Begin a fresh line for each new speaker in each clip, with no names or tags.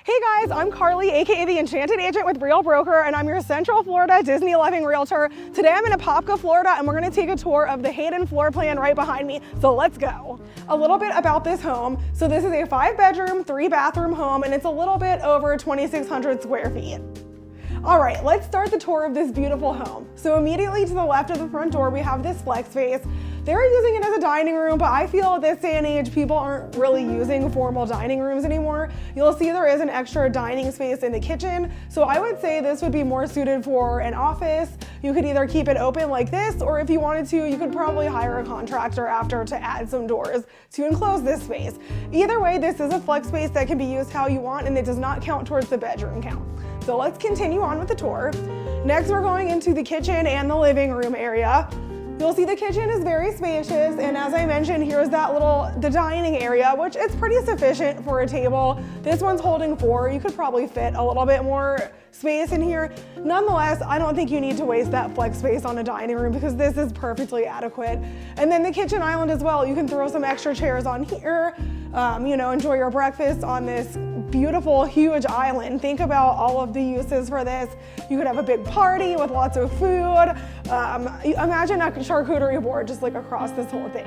Hey guys, I'm Carly, aka the Enchanted Agent with Real Broker, and I'm your Central Florida Disney loving realtor. Today I'm in Apopka, Florida, and we're gonna take a tour of the Hayden floor plan right behind me, so let's go. A little bit about this home. So this is a 5-bedroom, 3-bathroom home, and it's a little bit over 2,600 square feet. All right, let's start the tour of this beautiful home. So immediately to the left of the front door, we have this flex space. They're using it as a dining room, but I feel at this day and age, people aren't really using formal dining rooms anymore. You'll see there is an extra dining space in the kitchen. So I would say this would be more suited for an office. You could either keep it open like this, or if you wanted to, you could probably hire a contractor after to add some doors to enclose this space. Either way, this is a flex space that can be used how you want, and it does not count towards the bedroom count. So let's continue on with the tour. Next, we're going into the kitchen and the living room area. You'll see the kitchen is very spacious, and as I mentioned, here's the dining area, which is pretty sufficient for a table. This one's holding 4. You could probably fit a little bit more space in here. Nonetheless, I don't think you need to waste that flex space on a dining room because this is perfectly adequate. And then the kitchen island as well. You can throw some extra chairs on here, enjoy your breakfast on this beautiful, huge island. Think about all of the uses for this. You could have a big party with lots of food. Imagine a charcuterie board just like across this whole thing.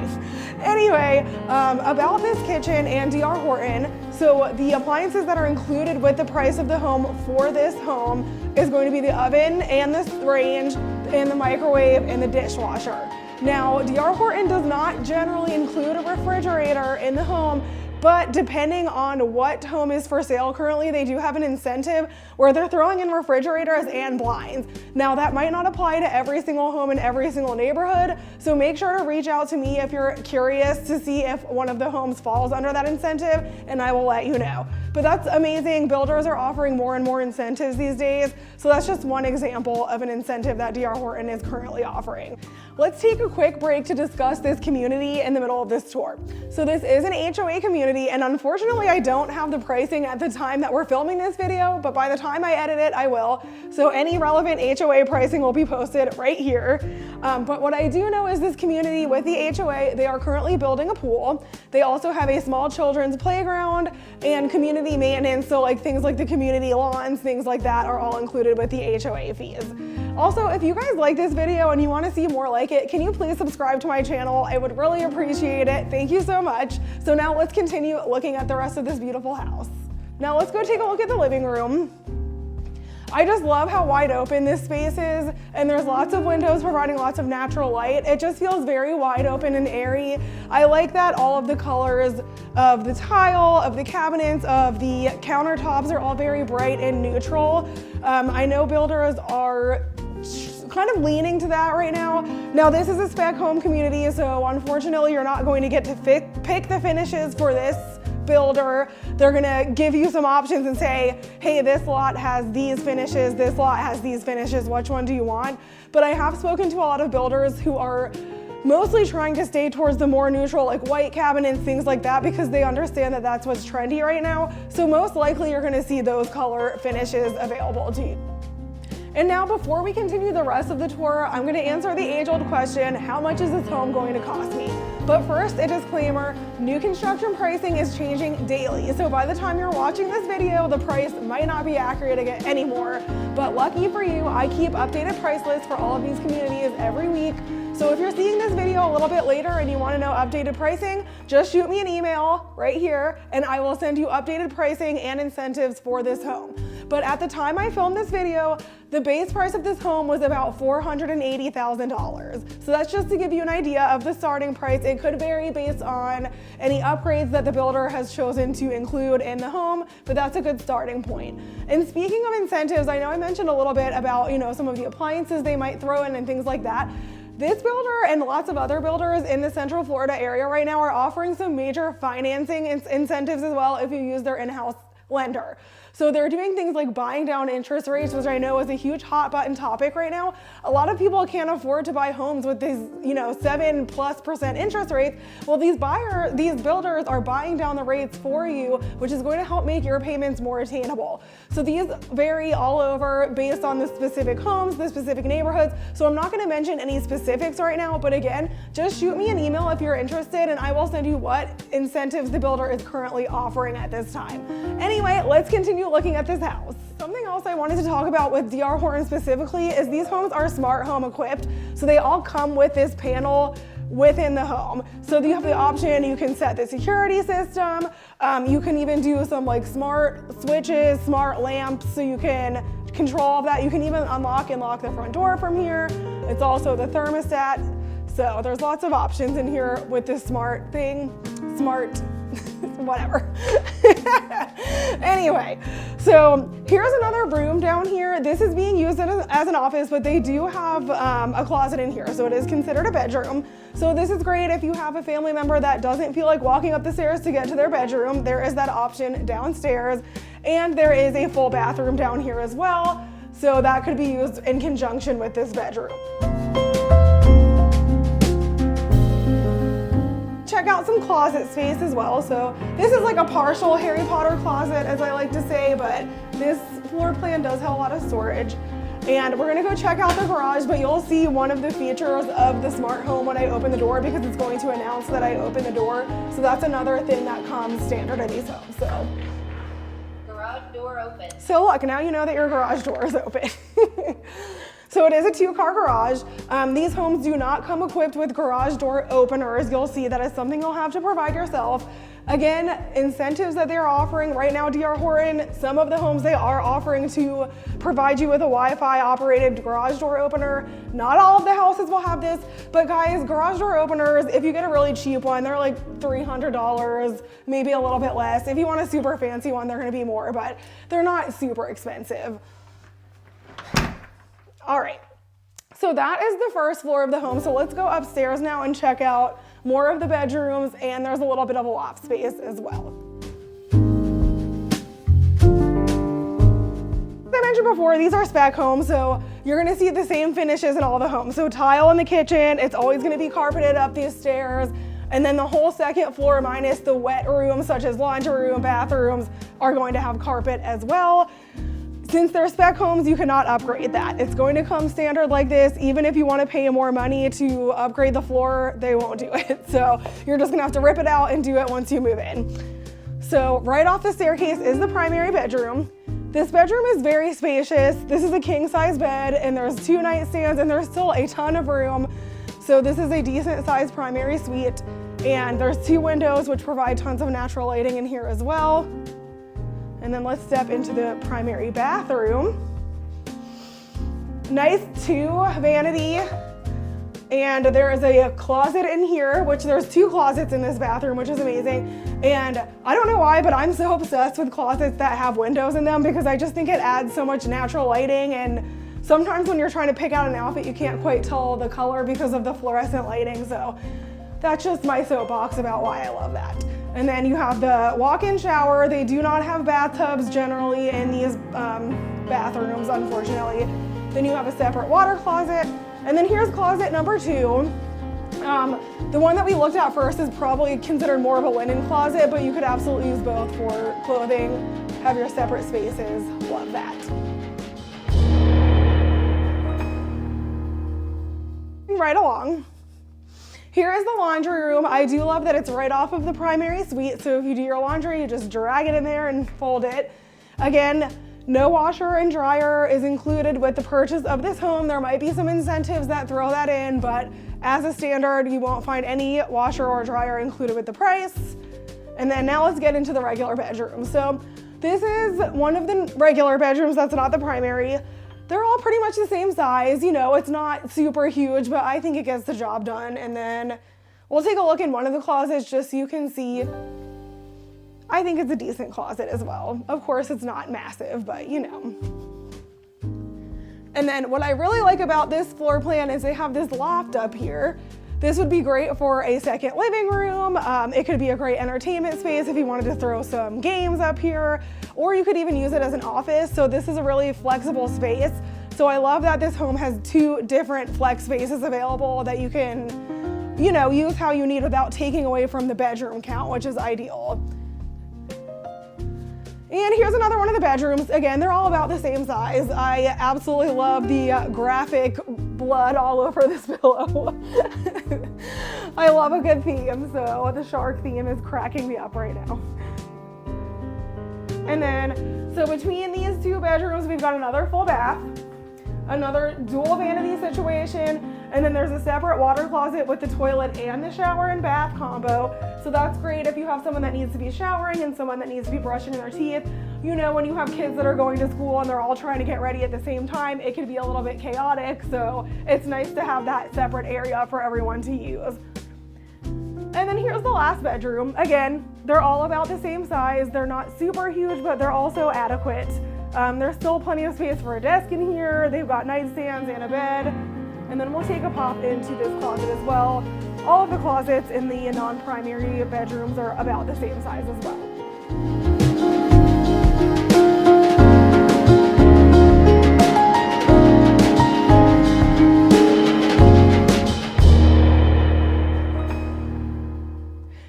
Anyway, about this kitchen and D.R. Horton, so the appliances that are included with the price of the home for this home is going to be the oven and the range and the microwave and the dishwasher. Now, D.R. Horton does not generally include a refrigerator in the home, but depending on what home is for sale currently, they do have an incentive where they're throwing in refrigerators and blinds. Now that might not apply to every single home in every single neighborhood, so make sure to reach out to me if you're curious to see if one of the homes falls under that incentive, and I will let you know. But that's amazing. Builders are offering more and more incentives these days, so that's just one example of an incentive that D.R. Horton is currently offering. Let's take a quick break to discuss this community in the middle of this tour. So this is an HOA community, and unfortunately I don't have the pricing at the time that we're filming this video, but by the time I edit it, I will. So any relevant HOA pricing will be posted right here. But what I do know is this community with the HOA, they are currently building a pool. They also have a small children's playground and community maintenance, so like things like the community lawns, things like that are all included with the HOA fees. Also, if you guys like this video and you want to see more like it, can you please subscribe to my channel? I would really appreciate it. Thank you so much. So now let's continue looking at the rest of this beautiful house. Now let's go take a look at the living room. I just love how wide open this space is, and there's lots of windows providing lots of natural light. It just feels very wide open and airy. I like that all of the colors of the tile, of the cabinets, of the countertops are all very bright and neutral. I know builders are kind of leaning to that right now. Now this is a spec home community, so unfortunately you're not going to get to pick the finishes for this builder. They're gonna give you some options and say, hey, this lot has these finishes, this lot has these finishes, which one do you want? But I have spoken to a lot of builders who are mostly trying to stay towards the more neutral, like white cabinets, things like that, because they understand that that's what's trendy right now. So most likely you're gonna see those color finishes available to you. And now before we continue the rest of the tour, I'm gonna answer the age-old question, how much is this home going to cost me? But first, a disclaimer, new construction pricing is changing daily. So by the time you're watching this video, the price might not be accurate anymore. But lucky for you, I keep updated price lists for all of these communities every week. So if you're seeing this video a little bit later and you wanna know updated pricing, just shoot me an email right here and I will send you updated pricing and incentives for this home. But at the time I filmed this video, the base price of this home was about $480,000. So that's just to give you an idea of the starting price. It could vary based on any upgrades that the builder has chosen to include in the home, but that's a good starting point. And speaking of incentives, I know I mentioned a little bit about, some of the appliances they might throw in and things like that. This builder and lots of other builders in the Central Florida area right now are offering some major financing incentives as well if you use their in-house lender. So they're doing things like buying down interest rates, which I know is a huge hot button topic right now. A lot of people can't afford to buy homes with these, 7+% interest rates. Well, these builders are buying down the rates for you, which is going to help make your payments more attainable. So these vary all over based on the specific homes, the specific neighborhoods. So I'm not going to mention any specifics right now, but again, just shoot me an email if you're interested and I will send you what incentives the builder is currently offering at this time. Anyway, Anyway, let's continue looking at this house. Something else I wanted to talk about with D.R. Horton specifically is these homes are smart home equipped. So they all come with this panel within the home. So you have the option, you can set the security system. You can even do some like smart switches, smart lamps, so you can control all of that. You can even unlock and lock the front door from here. It's also the thermostat. So there's lots of options in here with this smart thing, whatever. Anyway, so here's another room down here. This is being used as an office, but they do have a closet in here, so it is considered a bedroom. So this is great if you have a family member that doesn't feel like walking up the stairs to get to their bedroom. There is that option downstairs, and there is a full bathroom down here as well. So that could be used in conjunction with this bedroom. Check out some closet space as well. So this is like a partial Harry Potter closet, as I like to say, but this floor plan does have a lot of storage. And we're gonna go check out the garage, but you'll see one of the features of the smart home when I open the door, because it's going to announce that I open the door. So that's another thing that comes standard in these homes. So
garage door open.
So look, now you know that your garage door is open. So it is a 2-car garage. These homes do not come equipped with garage door openers. You'll see that is something you'll have to provide yourself. Again, incentives that they're offering right now, D.R. Horton, some of the homes they are offering to provide you with a Wi-Fi operated garage door opener. Not all of the houses will have this, but guys, garage door openers, if you get a really cheap one, they're like $300, maybe a little bit less. If you want a super fancy one, they're gonna be more, but they're not super expensive. All right, so that is the first floor of the home. So let's go upstairs now and check out more of the bedrooms, and there's a little bit of a loft space as well. As I mentioned before, these are spec homes, so you're gonna see the same finishes in all the homes. So tile in the kitchen, it's always gonna be carpeted up these stairs, and then the whole second floor minus the wet rooms such as laundry room, bathrooms are going to have carpet as well. Since they're spec homes, you cannot upgrade that. It's going to come standard like this. Even if you want to pay more money to upgrade the floor, they won't do it. So you're just gonna have to rip it out and do it once you move in. So right off the staircase is the primary bedroom. This bedroom is very spacious. This is a king size bed, and there's 2 nightstands, and there's still a ton of room. So this is a decent sized primary suite, and there's 2 windows which provide tons of natural lighting in here as well. And then let's step into the primary bathroom. Nice 2 vanity, and there is a closet in here, which there's 2 closets in this bathroom, which is amazing. And I don't know why, but I'm so obsessed with closets that have windows in them, because I just think it adds so much natural lighting. And sometimes when you're trying to pick out an outfit, you can't quite tell the color because of the fluorescent lighting. So that's just my soapbox about why I love that. And then you have the walk-in shower. They do not have bathtubs generally in these bathrooms, unfortunately. Then you have a separate water closet. And then here's closet number 2. The one that we looked at first is probably considered more of a linen closet, but you could absolutely use both for clothing, have your separate spaces. Love that. Right along. Here is the laundry room. I do love that it's right off of the primary suite, so if you do your laundry, you just drag it in there and fold it. Again, no washer and dryer is included with the purchase of this home. There might be some incentives that throw that in, but as a standard, you won't find any washer or dryer included with the price. And then now let's get into the regular bedroom. So this is one of the regular bedrooms that's not the primary. They're all pretty much the same size. You know, it's not super huge, but I think it gets the job done. And then we'll take a look in one of the closets just so you can see. I think it's a decent closet as well. Of course, it's not massive, but you know. And then what I really like about this floor plan is they have this loft up here. This would be great for a second living room. It could be a great entertainment space if you wanted to throw some games up here, or you could even use it as an office. So this is a really flexible space. So I love that this home has 2 different flex spaces available that you can, you know, use how you need without taking away from the bedroom count, which is ideal. And here's another one of the bedrooms. Again, they're all about the same size. I absolutely love the graphic blood all over this pillow. I love a good theme, so the shark theme is cracking me up right now. And then, so between these 2 bedrooms, we've got another full bath, another dual vanity situation, and then there's a separate water closet with the toilet and the shower and bath combo. So that's great if you have someone that needs to be showering and someone that needs to be brushing their teeth. You know, when you have kids that are going to school and they're all trying to get ready at the same time, it can be a little bit chaotic. So it's nice to have that separate area for everyone to use. And then here's the last bedroom. Again, they're all about the same size. They're not super huge, but they're also adequate. There's still plenty of space for a desk in here. They've got nightstands and a bed. And then we'll take a pop into this closet as well. All of the closets in the non-primary bedrooms are about the same size as well.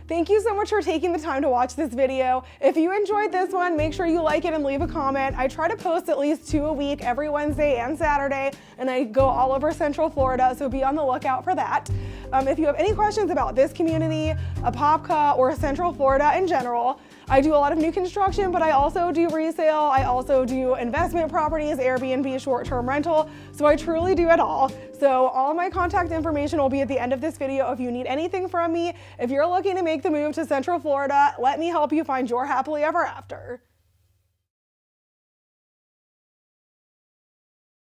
Thank you so much for taking the time to watch this video. If you enjoyed this one, make sure you like it and leave a comment. I try to post at least 2 a week, every Wednesday and Saturday, and I go all over Central Florida, so be on the lookout for that. If you have any questions about this community, Apopka, or Central Florida in general, I do a lot of new construction, but I also do resale. I also do investment properties, Airbnb, short-term rental. So I truly do it all. So all my contact information will be at the end of this video if you need anything from me. If you're looking to make the move to Central Florida, let me help you find your happily ever after.